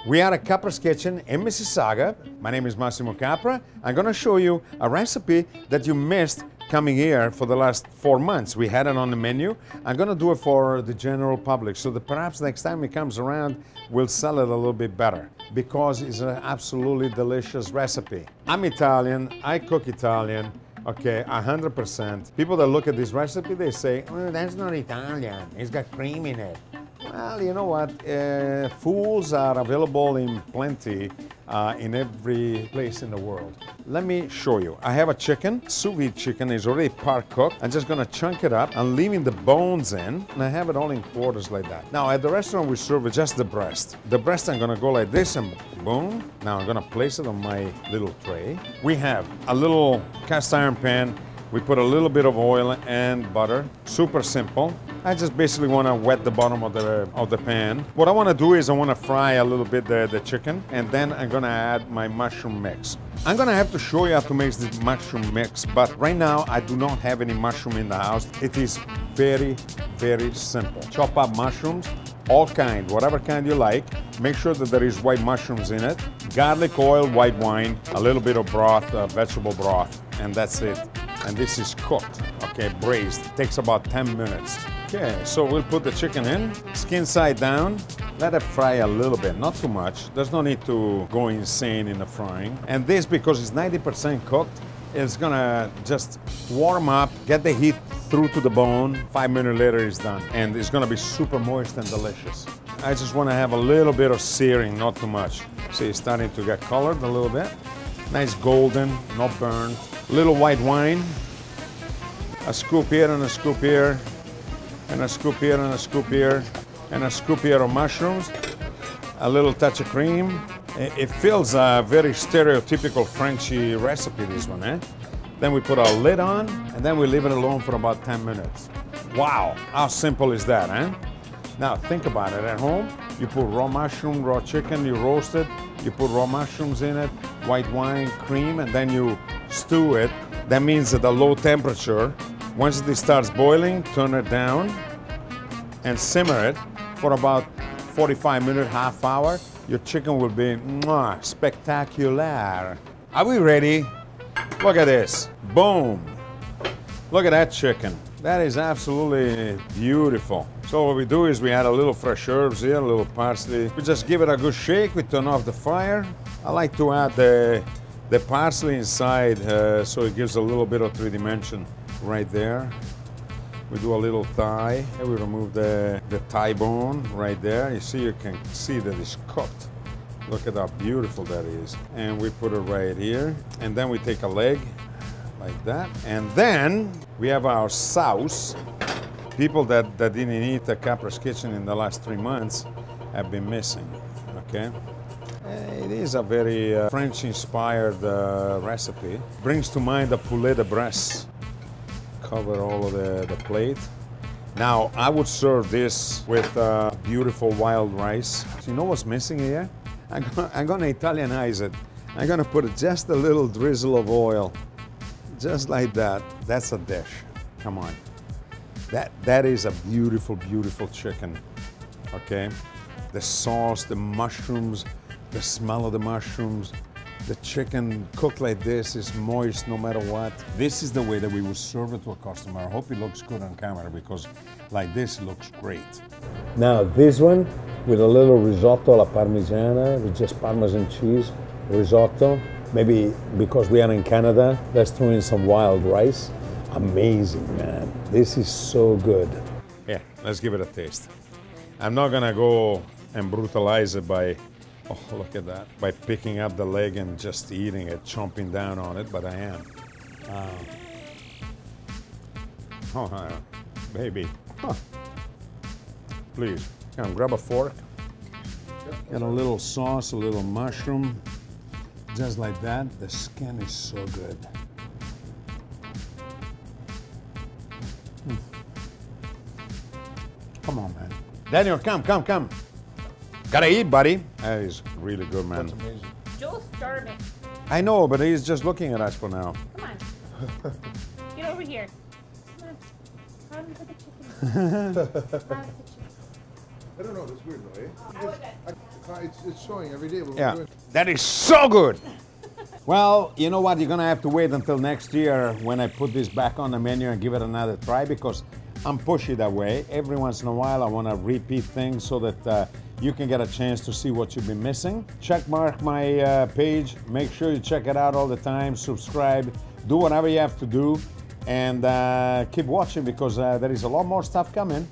We are at Capras Kitchen in Mississauga. My name is Massimo Capra. I'm gonna show you a recipe that you missed coming here for the last 4 months. We had it on the menu. I'm gonna do it for the general public so that perhaps next time it comes around, we'll sell it a little bit better because it's an absolutely delicious recipe. I'm Italian, I cook Italian, okay, 100%. People that look at this recipe, they say, oh, that's not Italian, it's got cream in it. Well, you know what? Fools are available in plenty in every place in the world. Let me show you. I have a chicken. Sous vide chicken is already part cooked. I'm just gonna chunk it up. I'm leaving the bones in, and I have it all in quarters like that. Now, at the restaurant, we serve just the breast. The breast, I'm gonna go like this and boom. Now, I'm gonna place it on my little tray. We have a little cast iron pan. We put a little bit of oil and butter. Super simple. I just basically want to wet the bottom of the pan. What I want to do is I want to fry a little bit the chicken, and then I'm going to add my mushroom mix. I'm going to have to show you how to make this mushroom mix, but right now I do not have any mushroom in the house. It is very, very simple. Chop up mushrooms, all kind, whatever kind you like. Make sure that there is white mushrooms in it. Garlic oil, white wine, a little bit of broth, vegetable broth, and that's it. And this is cooked, okay, braised. It takes about 10 minutes. Okay, so we'll put the chicken in, skin side down, let it fry a little bit, not too much. There's no need to go insane in the frying. And this, because it's 90% cooked, it's gonna just warm up, get the heat through to the bone. 5 minutes later, it's done. And it's gonna be super moist and delicious. I just wanna have a little bit of searing, not too much. See, it's starting to get colored a little bit. Nice golden, not burned. Little white wine. A scoop here and a scoop here. And a scoop here and a scoop here. And a scoop here of mushrooms. A little touch of cream. It feels a very stereotypical Frenchy recipe, this one, eh? Then we put our lid on, and then we leave it alone for about 10 minutes. Wow, how simple is that, eh? Now, think about it. At home, you put raw mushroom, raw chicken, you roast it, you put raw mushrooms in it, white wine, cream, and then you stew it. That means at a low temperature, once it starts boiling, turn it down and simmer it for about 45 minutes, half hour. Your chicken will be spectacular. Are we ready? Look at this. Boom. Look at that chicken. That is absolutely beautiful. So what we do is we add a little fresh herbs here, a little parsley. We just give it a good shake. We turn off the fire. I like to add the parsley inside so it gives a little bit of 3D right there. We do a little thigh. And we remove the thigh bone right there. You can see that it's cooked. Look at how beautiful that is. And we put it right here. And then we take a leg like that. And then we have our sauce. People that didn't eat at Capras Kitchen in the last 3 months have been missing, okay? It is a very French-inspired recipe. Brings to mind the poulet de Bresse. Cover all of the plate. Now, I would serve this with beautiful wild rice. So you know what's missing here? I'm gonna Italianize it. I'm gonna put just a little drizzle of oil. Just like that. That's a dish. Come on. That is a beautiful, beautiful chicken, okay? The sauce, the mushrooms, the smell of the mushrooms, the chicken cooked like this is moist no matter what. This is the way that we would serve it to a customer. I hope it looks good on camera because like this it looks great. Now this one with a little risotto alla parmigiana, with just Parmesan cheese, risotto. Maybe because we are in Canada, let's throw in some wild rice. Amazing, man. This is so good. Yeah, let's give it a taste. I'm not gonna go and brutalize it by, oh, look at that, by picking up the leg and just eating it, chomping down on it, but I am. Oh, baby. Huh. Please, come grab a fork. Get a little sauce, a little mushroom. Just like that, the skin is so good. Come on, man. Daniel, come. Gotta eat, buddy. That is really good, man. That's amazing. Joel's starving. I know, but he's just looking at us for now. Come on. Get over here. Come on. Run for the chicken. Run for the chicken. I don't know, that's weird though, eh? How was it? It's showing every day. What we're Yeah, doing. that is so good. Well, you know what? You're gonna have to wait until next year when I put this back on the menu and give it another try, because I'm pushy that way. Every once in a while, I want to repeat things so that you can get a chance to see what you've been missing. Check mark my page. Make sure you check it out all the time. Subscribe. Do whatever you have to do, and keep watching, because there is a lot more stuff coming.